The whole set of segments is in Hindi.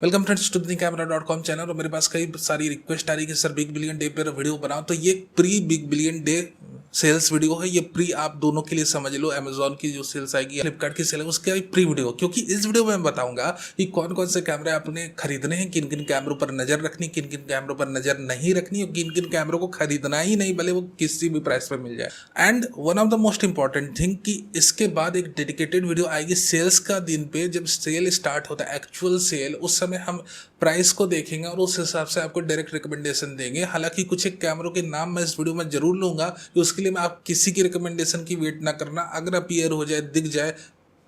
Welcome friends to camera.com channel. और मेरे पास कई सारी रिक्वेस्ट आ रही है कि सर बिग बिलियन डे पर वीडियो बनाओ। तो ये pre big billion day sales video है। ये प्री आप दोनों के लिए समझ लो, अमेजोन की जो सेल्स आएगी, फ्लिपकार्ट की सेल है, उसका प्री वीडियो। क्योंकि इस वीडियो में मैं बताऊंगा कि कौन कौन से कैमरे आपने खरीदने हैं, किन किन कैमरों पर नजर रखनी, किन किन कैमरों पर नजर नहीं रखनी, और किन किन कैमरों को खरीदना ही नहीं, भले वो किसी भी प्राइस पर मिल जाए। And one of the most important thing कि इसके बाद एक डेडिकेटेड वीडियो आएगी सेल्स का दिन पे, जब सेल स्टार्ट होता है, एक्चुअल सेल, उस समय हम प्राइस को देखेंगे और उस हिसाब से आपको डायरेक्ट रिकमेंडेशन देंगे। हालांकि कुछ एक कैमरों के नाम मैं इस वीडियो में जरूर लूंगा, कि उसके लिए मैं आप किसी की रिकमेंडेशन की वेट ना करना। अगर अपीयर हो जाए, दिख जाए,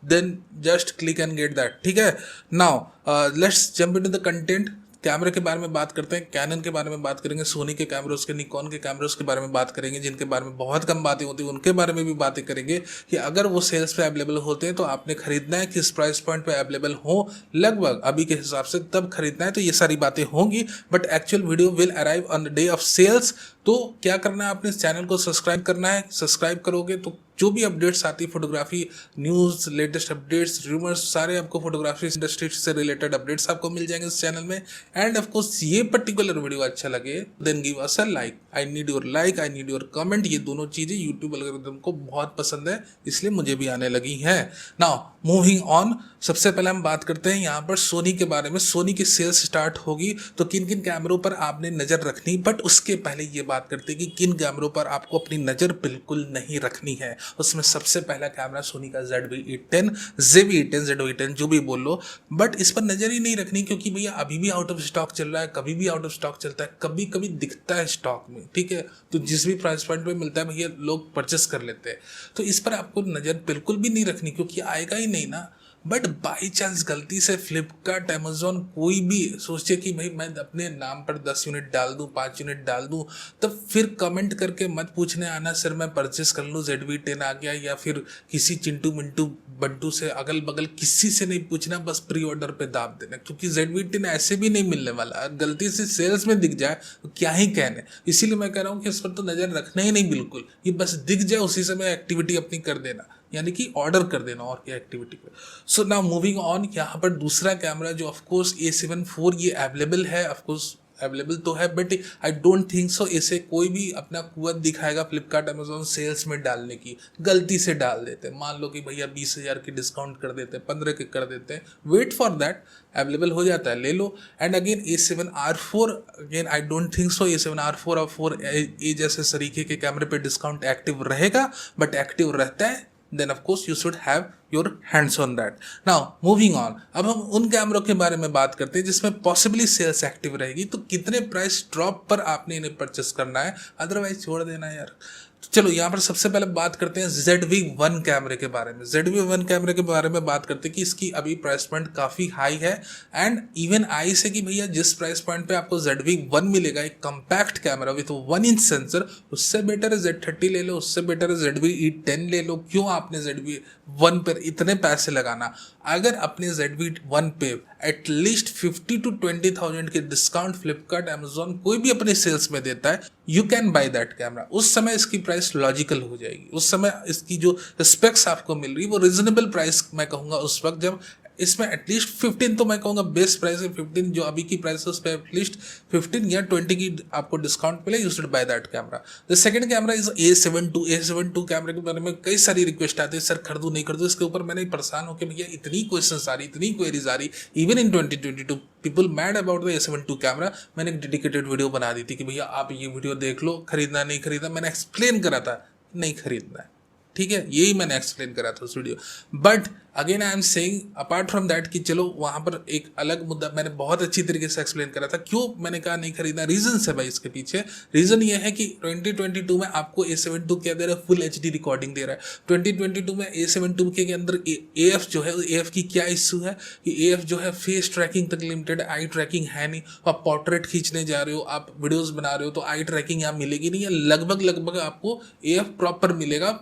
then just click and get that. ठीक है, now let's jump into the content. कैमरे के बारे में बात करते हैं, कैनन के बारे में बात करेंगे, सोनी के कैमरों के, निकॉन के कैमरों के बारे में बात करेंगे, जिनके बारे में बहुत कम बातें होती हैं, उनके बारे में भी बातें करेंगे कि अगर वो सेल्स पे अवेलेबल होते हैं तो आपने खरीदना है, किस प्राइस पॉइंट पे अवेलेबल हो, लगभग अभी के हिसाब से तब खरीदना है। तो ये सारी बातें होंगी, but actual video will arrive on the day of sales. तो क्या करना है, आपने इस चैनल को सब्सक्राइब करना है। सब्सक्राइब करोगे तो जो भी अपडेट्स आती है, photography news, latest updates, rumours, सारे आपको फोटोग्राफी इंडस्ट्री से रिलेटेड अपडेट्स आपको मिल जाएंगे इस चैनल में। एंड ऑफ कोर्स ये पर्टिकुलर वीडियो अच्छा लगे, then give us a like. I need your like, I need your comment. ये दोनों चीज़ें यूट्यूब एल्गोरिथम को बहुत पसंद है, इसलिए मुझे भी आने लगी हैं। नाउ मूविंग ऑन, सबसे पहले हम बात करते हैं यहाँ पर सोनी के बारे में। सोनी की सेल्स स्टार्ट होगी तो किन किन कैमरों पर आपने नज़र रखनी, बट उसके पहले ये बात करते हैं कि किन कैमरों पर आपको अपनी नज़र बिल्कुल नहीं रखनी है। उसमें सबसे पहला कैमरा सोनी का ZV-E10, ZV-E10, ZV-E10 जो भी बोल लो, बट इस पर नज़र ही नहीं रखनी, क्योंकि भैया अभी भी आउट ऑफ स्टॉक चल रहा है, कभी भी आउट ऑफ स्टॉक चलता है, कभी कभी दिखता है स्टॉक में। ठीक है, तो जिस भी प्राइस पॉइंट पे मिलता है भैया लोग परचेस कर लेते हैं। तो इस पर आपको नज़र बिल्कुल भी नहीं रखनी, क्योंकि आएगा ही नहीं ना। बट बाई चांस गलती से फ्लिपकार्ट, अमेजोन कोई भी सोचे कि भाई मैं अपने नाम पर 10 यूनिट डाल दूं, 5 यूनिट डाल दूं, तो फिर कमेंट करके मत पूछने आना सर मैं परचेस कर लूं, ZV-10 आ गया, या फिर किसी चिंटू मिंटू बंटू से, अगल बगल किसी से नहीं पूछना, बस प्री ऑर्डर पे दाब देना। क्योंकि ZV-10 ऐसे भी नहीं मिलने वाला, गलती से सेल्स में दिख जाए तो क्या ही कहने। इसीलिए मैं कह रहा हूँ कि इस पर तो नज़र रखना ही नहीं बिल्कुल, ये बस दिख जाए उसी समय एक्टिविटी अपनी कर देना, यानी कि ऑर्डर कर देना, और क्या एक्टिविटी पे। सो नाउ मूविंग ऑन, यहाँ पर दूसरा कैमरा जो ऑफकोर्स A7 IV, ये अवेलेबल है, ऑफकोर्स अवेलेबल तो है, बट आई डोंट थिंक सो इसे कोई भी अपना कुवत दिखाएगा फ्लिपकार्ट अमेजोन सेल्स में डालने की। गलती से डाल देते हैं, मान लो कि भैया 20,000 की डिस्काउंट कर देते हैं, 15 के कर देते हैं, वेट फॉर दैट, अवेलेबल हो जाता है, ले लो। And again A7R4, again I don't think so A7R4 और 4A जैसे तरीके के कैमरे पे डिस्काउंट एक्टिव रहेगा, बट एक्टिव रहता है, then of course you should have your hands on that. Now moving on, अब हम उन कैमरों के बारे में बात करते हैं जिसमें पॉसिबली सेल्स एक्टिव रहेगी। तो कितने प्राइस ड्रॉप पर आपने इन्हें परचेस करना है, अदरवाइज छोड़ देना यार। तो चलो यहाँ पर सबसे पहले बात करते हैं ZV-1 कैमरे के बारे में। ZV-1 कैमरे के बारे में बात करते हैं कि इसकी अभी प्राइस पॉइंट काफ़ी हाई है, एंड इवन आई से कि भैया जिस प्राइस पॉइंट पे आपको ZV-1 मिलेगा, एक compact camera with 1 inch sensor, उससे बेटर है Z30 ले लो, उससे बेटर है ZV-E10 ले लो। क्यों आपने ZV-1 पर इतने पैसे लगाना? अगर अपने ZV-1 पे एटलीस्ट 50 to 20,000 के डिस्काउंट फ्लिपकार्ट, अमेजोन कोई भी अपने सेल्स में देता है, you can by that camera. उस समय इसकी प्राइस लॉजिकल हो जाएगी, उस समय इसकी जो स्पेक्स आपको मिल रही है वो रिजनेबल प्राइस मैं कहूँगा उस वक्त, जब इसमें एटलीस्ट 15 तो मैं कहूँगा बेस्ट प्राइस है 15, जो अभी की प्राइस है उस पर एटलीस्ट 15 या 20 की आपको डिस्काउंट मिले, you should by that camera. The second camera is A7II कैमरे के बारे में कई सारी रिक्वेस्ट आती है, सर खरीदूं नहीं खरीदूं। इसके ऊपर मैंने परेशान होकर भैया इतनी क्वेश्चंस आ रही, इतनी क्वेरीज आ रही, even in 2022 people mad about the A7II camera. मैंने एक डेडिकेटेड वीडियो बना दी थी कि भैया आप ये वीडियो देख लो, खरीदना नहीं खरीदना। मैंने एक्सप्लेन करा था नहीं खरीदना है, ठीक है, यही मैंने एक्सप्लेन करा था उस video. But again I am saying apart from that कि चलो वहाँ पर एक अलग मुद्दा मैंने बहुत अच्छी तरीके से एक्सप्लेन करा था, क्यों मैंने कहा नहीं खरीदना। रीजन है भाई इसके पीछे। रीजन ये है कि 2022 में आपको A7II क्या दे रहा है, फुल HD रिकॉर्डिंग दे रहा है। 2022 में A7II के अंदर AF जो है, AF की क्या इशू है कि AF जो है फेस ट्रैकिंग तक लिमिटेड, आई ट्रैकिंग है नहीं। आप पोर्ट्रेट खींचने जा रहे हो, आप वीडियोज बना रहे हो, तो आई ट्रैकिंग यहाँ मिलेगी नहीं, या लगभग आपको AF प्रॉपर मिलेगा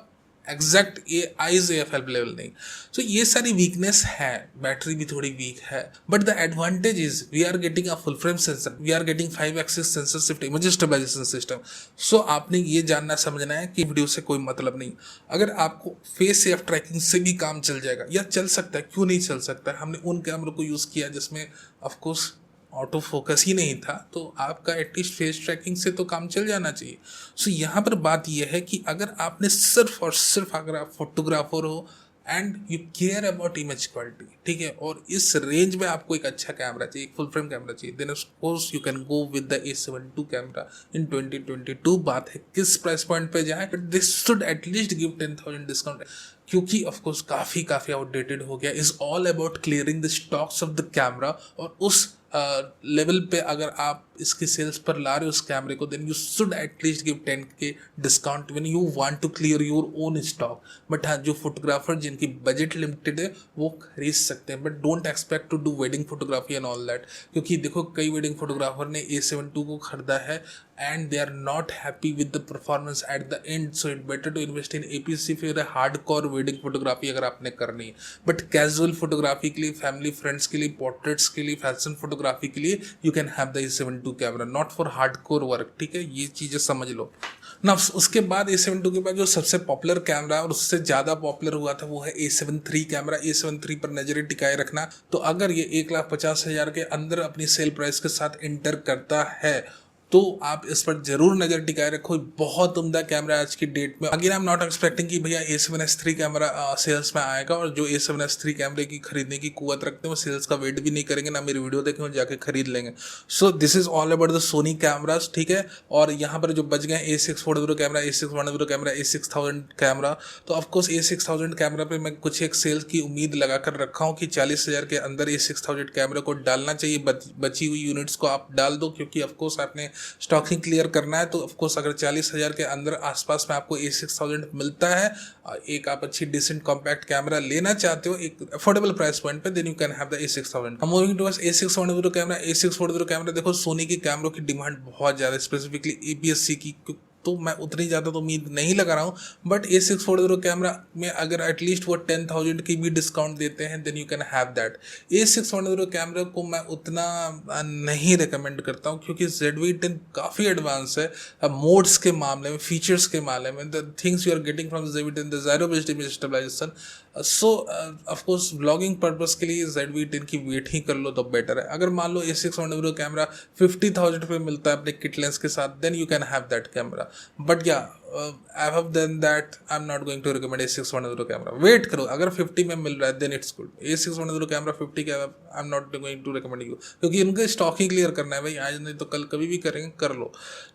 एग्जैक्ट ए आईज एएफ अवेलेबल नहीं। सो ये सारी वीकनेस है, बैटरी भी थोड़ी वीक है, but the advantage is we are getting a full frame sensor, we are getting 5 axis sensor shift image stabilization system. So आपने ये जानना समझना है कि वीडियो से कोई मतलब नहीं। अगर आपको फेस सेफ ट्रैकिंग से भी काम चल जाएगा या चल सकता है, क्यों नहीं चल सकता है। हमने उन कैमरों को यूज़ किया जिसमें ऑफकोर्स ऑटो फोकस ही नहीं था, तो आपका एटलीस्ट फेस ट्रैकिंग से तो काम चल जाना चाहिए। सो यहाँ पर बात यह है कि अगर आपने सिर्फ और सिर्फ अगर आप फोटोग्राफर हो and you care about image quality, ठीक है, और इस रेंज में आपको एक अच्छा कैमरा चाहिए, एक फुल फ्रेम कैमरा चाहिए, then of course you can go with the A72 camera in 2022। बात है किस प्राइस पॉइंट पे जाए, but this should at least give 10,000 discount, क्योंकि ऑफकोर्स काफ़ी आउटडेटेड हो गया। Is all about clearing the stocks of the camera, और उस लेवल पे अगर आप इसकी सेल्स पर ला रहे हो उस कैमरे को, then you should at least give 10K discount when you want to clear your own stock. But हाँ, जो फोटोग्राफर जिनकी बजट लिमिटेड है वो खरीद सकते हैं, but don't expect to do wedding photography and all that, क्योंकि देखो कई वेडिंग फोटोग्राफर ने A72 को खरीदा है and they are not happy with the performance at the end. So it better to invest in APS-C फिर हार्ड कोर वेडिंग फोटोग्राफी अगर आपने करनी है। बट कैजुअल फोटोग्राफी के लिए, फैमिली फ्रेंड्स के लिए, पोर्ट्रेट्स के लिए, फैशन फोटोग्राफी के लिए you can have the A72 camera, not for hard core work, ठीक है, ये चीज़ें समझ लो ना। उसके बाद A72 के बाद जो सबसे पॉपुलर कैमरा और उससे ज़्यादा पॉपुलर हुआ था वो है A7 III camera. A7 III पर नजरें टिकाए रखना। तो अगर ये 1,50,000 के अंदर अपनी सेल प्राइस के साथ एंटर करता है तो आप इस पर जरूर नजर टिकाए रखो। बहुत उम्दा कैमरा आज की डेट में। Again I am not expecting कि भैया A7S III कैमरा सेल्स में आएगा, और जो A7S III कैमरे की खरीदने की कुवत रखते हैं वो सेल्स का वेट भी नहीं करेंगे, ना मेरी वीडियो देखेंगे, जाके खरीद लेंगे। So this is all about the Sony cameras, ठीक है। और यहाँ पर जो बच गए A640 camera, A610 camera, A6000 camera, तो ऑफकोर्स A6000 कैमरा पे मैं कुछ एक सेल्स की उम्मीद लगा कर रखा हूँ कि 40,000 के अंदर A6000 कैमरे को डालना चाहिए। बची हुई यूनिट्स को आप डाल दो, क्योंकि ऑफकोर्स आपने स्टॉकिंग क्लियर करना है। तो ऑफकोर्स अगर 40,000 के अंदर आसपास में आपको A6000 मिलता है, एक आप अच्छी डिसेंट कॉम्पैक्ट कैमरा लेना चाहते हो एक अफोर्डेबल प्राइस पॉइंट पे, then you can have the A6000। Moving towards A640 camera. A640 camera देखो, सोनी की कैमरों की डिमांड बहुत ज़्यादा, स्पेसिफिकली APS-C की, तो मैं उतनी ज़्यादा तो उम्मीद नहीं लगा रहा हूँ। बट A640 कैमरा में अगर एटलीस्ट वो 10,000 की भी डिस्काउंट देते हैं, then you can have that. A640 camera को मैं उतना नहीं रिकमेंड करता हूँ, क्योंकि ZV-10 काफ़ी एडवांस है मोड्स के मामले में, फीचर्स के मामले में। The things you are getting from ZV-10, the zero based image stabilisation. So of course blogging purpose के लिए ZV-10 की वेट ही कर लो तो बेटर है। अगर मान लो A640 कैमरा 50,000 पे मिलता है अपने किट लेंस के साथ, then you can have that camera. But yeah, I have done that. I'm not going to recommend A610 camera. Wait करो, अगर 50 में मिल रहा है then it's good. A610 camera 50 का I am not going to recommend you, क्योंकि इनका स्टॉक ही क्लियर करना है भाई, आज नहीं तो कल कभी भी करेंगे, कर लो।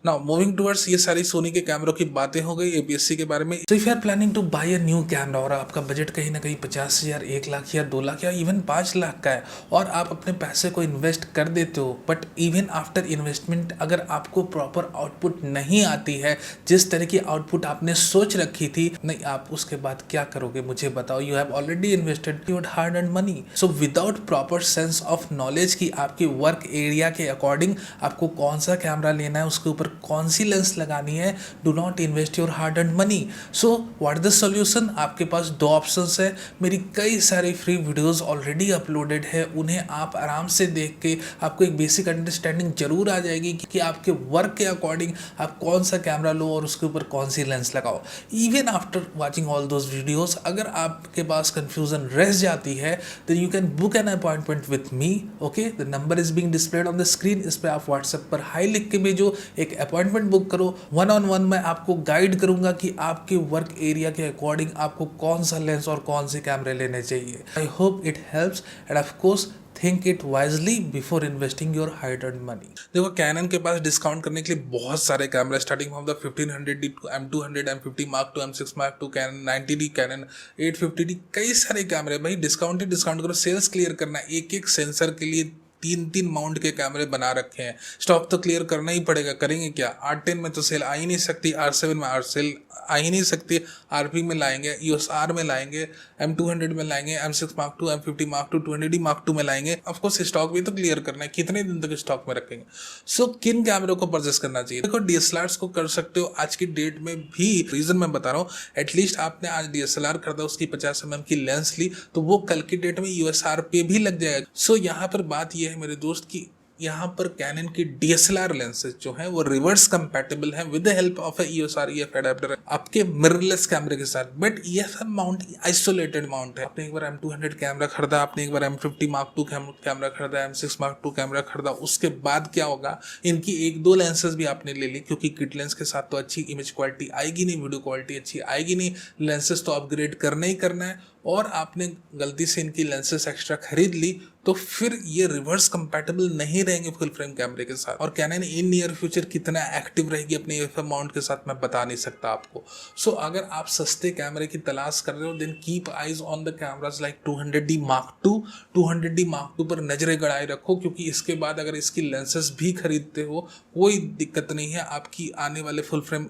नाउ मूविंग टुवर्ड्स, ये सारी सोनी के कैमरों की बातें हो गई APS-C के बारे में। तो if you are planning to buy a new camera और आपका बजट कहीं ना कहीं 50,000, 1 लाख या 2 लाख या इवन 5 लाख का है, और आप अपने पैसे को इन्वेस्ट कर देते हो, बट इवन आफ्टर इन्वेस्टमेंट अगर आपको प्रॉपर आउटपुट नहीं आती है, जिस तरह की आउटपुट आपने सोच रखी थी, नहीं, आप उसके बाद क्या करोगे मुझे बताओ। You have already invested your hard and money. So without proper sense of knowledge की आपकी वर्क एरिया के अकॉर्डिंग आपको कौन सा कैमरा लेना है, उसके ऊपर कौन सी लेंस लगानी है, do not invest your hard and money. So what the solution? आपके पास 2 ऑप्शंस है। मेरी कई सारी फ्री वीडियोस ऑलरेडी अपलोडेड है, उन्हें आप आराम से देख के आपको एक बेसिक अंडरस्टैंडिंग जरूर आ जाएगी कि आपके वर्क के अकॉर्डिंग आप कौन सा कैमरा लो और उसके ऊपर कौन सी लेंस लगाओ। Even after watching all those videos, अगर आपके पास कंफ्यूजन रह जाती है, then you can book an appointment with me. Okay, the number is being displayed on the screen. इस पर आप व्हाट्सएप पर हाई लिख के भेजो, एक अपॉइंटमेंट बुक करो। 1-on-1 मैं आपको गाइड करूंगा कि आपके वर्क एरिया के अकॉर्डिंग आपको कौन सा लेंस और कौन से कैमरे लेने चाहिए। I hope it helps and of course think it wisely before investing your hard earned money. देखो, कैनन के पास डिस्काउंट करने के लिए बहुत सारे camera, starting from the 1500D to M200, M50 Mark II, M6 Mark II, Canon 90D, Canon 850D, कई सारे कैमरे। भाई डिस्काउंट ही डिस्काउंट करो, सेल्स क्लियर करना। एक एक सेंसर के लिए 3 माउंट के कैमरे बना रखे हैं। स्टॉक तो क्लियर करना ही पड़ेगा, करेंगे क्या? R10 में तो सेल आ ही नहीं सकती, R7 में सेल आ ही नहीं सकती, RP में लाएंगे, EOS R में लाएंगे, M200 में लाएंगे, M6 Mark II, M50 Mark II, 200D Mark II में लाएंगे। ऑफकोर्स स्टॉक भी तो क्लियर करना है, कितने दिन तक स्टॉक में रखेंगे। सो किन कैमरों को परचेस करना चाहिए? देखो DSLRs को कर सकते हो आज की डेट में भी। रीजन मैं बता रहा हूँ, एटलीस्ट आपने आज DSLR खरीदा, उसकी 50mm की लेंस ली, तो वो कल की डेट में EOS R पे भी लग जाएगा। सो यहाँ पर बात ये है मेरे दोस्त की, यहाँ पर कैनन की DSLR लेंसेज जो है वो रिवर्स कंपैटिबल है with the help of a EOS R EF adapter आपके मिररलेस कैमरे के साथ। But EF mount isolated mount है। आपने एक बार M200 कैमरा खरीदा, आपने एक बार M50 Mark II कैमरा खरीदा, M6 Mark II कैमरा खरीदा, उसके बाद क्या होगा, इनकी 1-2 लेंसेज भी आपने ले ली, क्योंकि किट लेंस के साथ तो अच्छी इमेज क्वालिटी आएगी नहीं, वीडियो क्वालिटी अच्छी आएगी नहीं, लेंसेज तो अपग्रेड करना ही करना है, और आपने गलती से इनकी लेंसेज एक्स्ट्रा खरीद ली, तो फिर ये रिवर्स कंपैटिबल नहीं रहेंगे फुल फ्रेम कैमरे के साथ। और कैनन इन नियर फ्यूचर कितना एक्टिव रहेगी अपने EF माउंट के साथ मैं बता नहीं सकता आपको। सो अगर आप सस्ते कैमरे की तलाश कर रहे हो, then keep eyes on the cameras like 200D Mark II। 200D Mark II पर नजरें गड़ाए रखो, क्योंकि इसके बाद अगर इसकी लेंसेज भी खरीदते हो कोई दिक्कत नहीं है, आपकी आने वाले फुल फ्रेम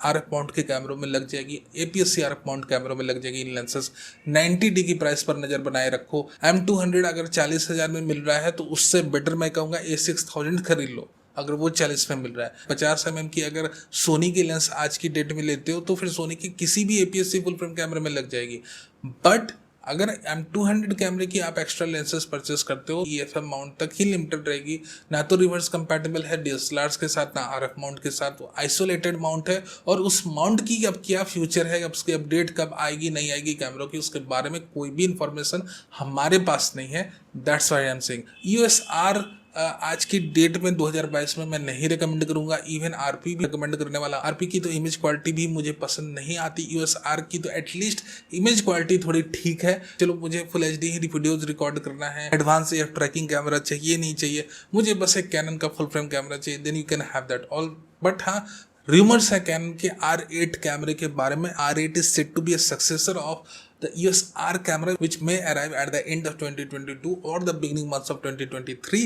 RF माउंट के कैमरों में लग जाएगी, APS-C RF माउंट कैमरों में लग जाएगी इन लेंसेज। 90D की प्राइस पर नजर बनाए रखो। M200 अगर 40,000 में मिल रहा है तो उससे बेटर मैं कहूँगा A6000 खरीद लो, अगर वो 40 में मिल रहा है। 50mm की अगर सोनी की लेंस आज की डेट में लेते हो तो फिर सोनी की किसी भी APS-C फुल फ्रेम कैमरे में लग जाएगी। बट अगर M200 कैमरे की आप एक्स्ट्रा लेंसेज परचेस करते हो, EF माउंट तक ही लिमिटेड रहेगी, ना तो रिवर्स कंपैटिबल है DSLRs के साथ, ना RF माउंट के साथ, वो आइसोलेटेड माउंट है। और उस माउंट की अब क्या फ्यूचर है, अब उसकी अपडेट कब आएगी नहीं आएगी कैमरों की, उसके बारे में कोई भी इंफॉर्मेशन हमारे पास नहीं है। That's why I am saying EOS R आज की डेट में 2022 में मैं नहीं रिकमेंड करूंगा। इवन RP भी रिकमेंड करने वाला, RP की तो इमेज क्वालिटी भी मुझे पसंद नहीं आती। EOS R की तो एटलीस्ट इमेज क्वालिटी थोड़ी ठीक है। चलो, मुझे फुल HD ही वीडियोज रिकॉर्ड करना है, एडवांस या ट्रैकिंग कैमरा चाहिए नहीं चाहिए, मुझे बस एक कैनन का फुल फ्रेम कैमरा चाहिए, then you can have that all. But हाँ, रूमर्स है कैनन के R8 कैमरे के बारे में। R8 is said to be a successor of the EOS R camera, which may arrive at the end of 2022 or the beginning months of 2023.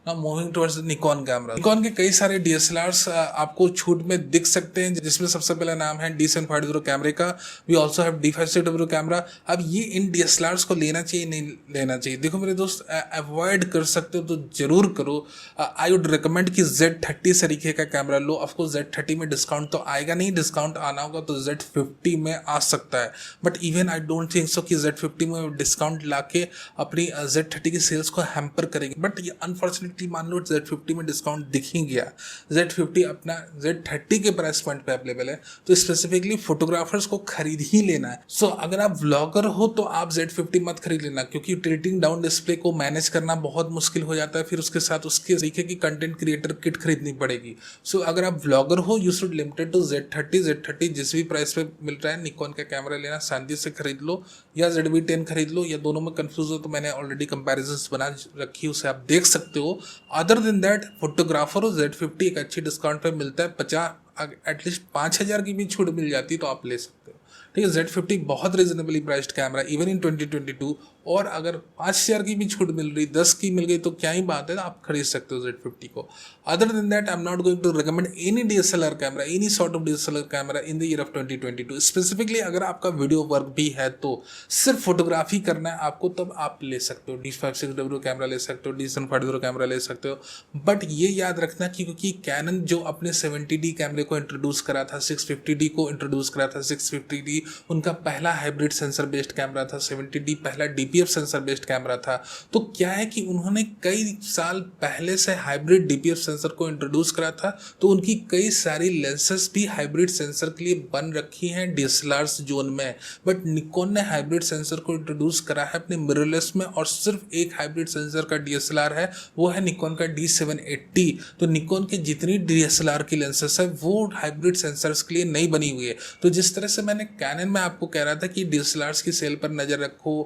Now moving towards the Nikon camera. Nikon के कई सारे DSLRs आपको छूट में दिख सकते हैं, जिसमें सबसे पहला नाम है D750 कैमरे का। We also have D560 camera. अब ये इन DSLRs को लेना चाहिए नहीं लेना चाहिए? देखो मेरे दोस्त, अवॉइड कर सकते हो तो जरूर करो। आई वुड रिकमेंड कि Z30 तरीके का कैमरा लो। ऑफकोर्स Z30 में डिस्काउंट तो आएगा नहीं, डिस्काउंट आना होगा तो Z50 में आ सकता है। But even I don't think सो कि Z50 में डिस्काउंट लाके अपनी Z30 की सेल्स को हैम्पर करेंगे। बट ये अनफॉर्चुनेटली मान लो Z50 में डिस्काउंट दिख ही गया, Z50 अपना Z30 के प्राइस पॉइंट पे अवेलेबल है, तो स्पेसिफिकली फोटोग्राफर्स को खरीद ही लेना है। सो अगर आप व्लॉगर हो तो आप Z50 मत खरीद लेना, क्योंकि टिल्टिंग डाउन डिस्प्ले को मैनेज करना बहुत मुश्किल हो जाता है। फिर उसके साथ उसके तरीके की कंटेंट क्रिएटर किट खरीदनी पड़ेगी। सो अगर आप व्लॉगर हो, you should limited to Z30 जिस भी प्राइस पे मिल रहा है निकॉन का कैमरा लेना, शांति से खरीद लो, या ZV-10 खरीद लो, या दोनों में कंफ्यूज हो तो मैंने ऑलरेडी कंपैरिजंस बना रखी, उसे आप देख सकते हो। अदर देन दैट, फोटोग्राफर हो Z50 एक अच्छी डिस्काउंट पे मिलता है, 50 एटलीस्ट 5,000 की भी छूट मिल जाती है तो आप ले सकते हो। ठीक है, Z50 बहुत reasonably priced camera even in 2022, और अगर 5,000 की भी छूट मिल रही, 10 की मिल गई तो क्या ही बात है, आप खरीद सकते हो Z50 को। Other than that, I am not going to recommend any DSLR camera, any sort of DSLR camera in the year of 2022। Specifically अगर आपका वीडियो वर्क भी है, तो सिर्फ फोटोग्राफी करना है आपको, तब आप ले सकते हो D560 कैमरा ले सकते हो, D750 कैमरा ले सकते हो। बट ये याद रखना कि क्योंकि कैनन जो अपने 70D कैमरे को इंट्रोड्यूस करा था, 650D को इंट्रोड्यूस करा था, 650D उनका पहला हाइब्रिड सेंसर बेस्ड कैमरा था, 70D पहला DPF सेंसर बेस्ड कैमरा था। तो क्या है कि उन्होंने कई साल पहले से हाइब्रिड DPF सेंसर को इंट्रोड्यूस करा था, तो उनकी कई सारी लेंसेस भी हाइब्रिड सेंसर के लिए बन रखी हैं DSLRs जोन में। बट निकॉन ने हाइब्रिड सेंसर को इंट्रोड्यूस करा है अपने मिररलेस में, और सिर्फ एक हाइब्रिड सेंसर का DSLR है, वो है निकॉन का D780। तो निकॉन की जितनी DSLR की लेंसेस है वो हाइब्रिड सेंसर्स के लिए नहीं बनी हुई है। तो जिस तरह से मैंने कैनन में आपको कह रहा था कि DSLRs की सेल पर नजर रखो,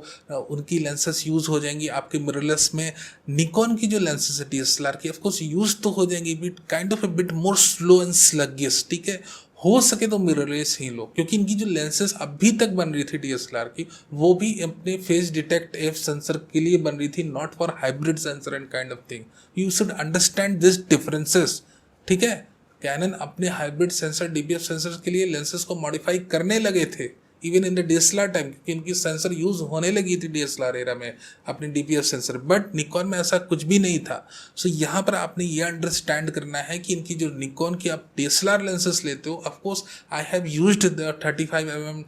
उनकी लेंसेस यूज हो जाएंगी आपके मिररलेस में, निकॉन की जो लेंसेस है DSLR की ऑफ कोर्स यूज तो हो जाएंगी, but kind of a bit more slow and sluggish. ठीक है, हो सके तो मिररलेस ही लो, क्योंकि इनकी जो लेंसेज अभी तक बन रही थी डीएसएलआर की, वो भी अपने फेस डिटेक्ट एफ सेंसर के लिए बन रही थी, not for hybrid sensor and kind of thing. You should understand this differences, ठीक है। कैनन अपने हाइब्रिड सेंसर डीपीएफ सेंसर के लिए लेंसेज को मॉडिफाई करने लगे थे even in the DSLR time, क्योंकि इनकी सेंसर यूज होने लगी थी डीएसएलआर एरा में अपनी डीपीएफ सेंसर, बट निकॉन में ऐसा कुछ भी नहीं था। सो यहाँ पर आपने ये अंडरस्टैंड करना है कि इनकी जो निकॉन की आप डीएसएलआर लेंसेज लेते हो, of course I have used the 35mm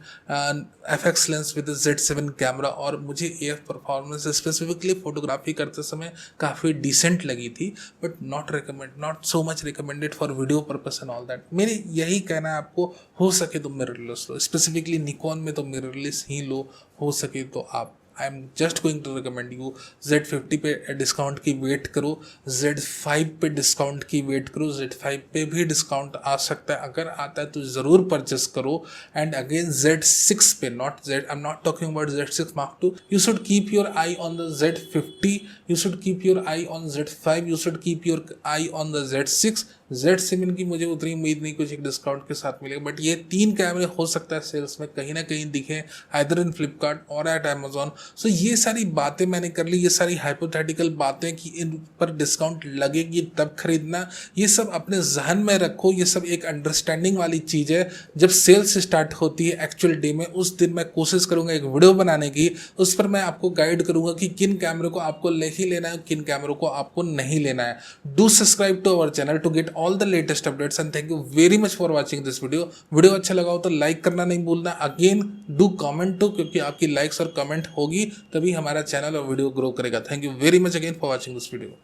FX lens with Z7 camera, और मुझे एफ परफॉर्मेंस स्पेसिफिकली फोटोग्राफी करते समय काफ़ी डिसेंट लगी थी, but not so much recommended for video purpose and all that. मेरे यही कहना है आपको, हो सके तो मिररलेस लो, स्पेसिफिकली निकॉन में तो मिररलेस ही लो, हो सके तो आप। I am just going to recommend you Z50 पे डिस्काउंट की वेट करो, Z5 पे डिस्काउंट की वेट करो, Z5 पे भी डिस्काउंट आ सकता है, अगर आता है तो ज़रूर परचेस करो। एंड अगेन Z6 पे, आई am not talking about Z6 Mark II, you should keep your I on the Z50, you should keep your I on Z5, you should keep your I on the Z6। Z7 की मुझे उतनी उम्मीद नहीं कुछ एक डिस्काउंट के साथ मिलेगा, बट ये 3 कैमरे हो सकता है सेल्स में कहीं ना कहीं दिखे, आइदर इन फ्लिपकार्ट और एट अमेजोन। सो ये सारी बातें मैंने कर ली, ये सारी हाइपोथेटिकल बातें कि इन पर डिस्काउंट लगेगी तब खरीदना, ये सब अपने जहन में रखो। ये सब एक अंडरस्टैंडिंग वाली चीज़ है। जब सेल्स स्टार्ट होती है एक्चुअल डे में, उस दिन मैं कोशिश करूंगा एक वीडियो बनाने की, उस पर मैं आपको गाइड करूंगा कि किन कैमरे को आपको ले ही लेना है, किन कैमरों को आपको नहीं लेना है। Do subscribe to our channel to get all the latest updates and thank you very much for watching this video अच्छा लगा हो तो लाइक करना नहीं भूलना। अगेन डू कमेंट टू, क्योंकि आपकी लाइक्स और कमेंट होगी तभी हमारा चैनल और वीडियो ग्रो करेगा। Thank you very much again for watching this video.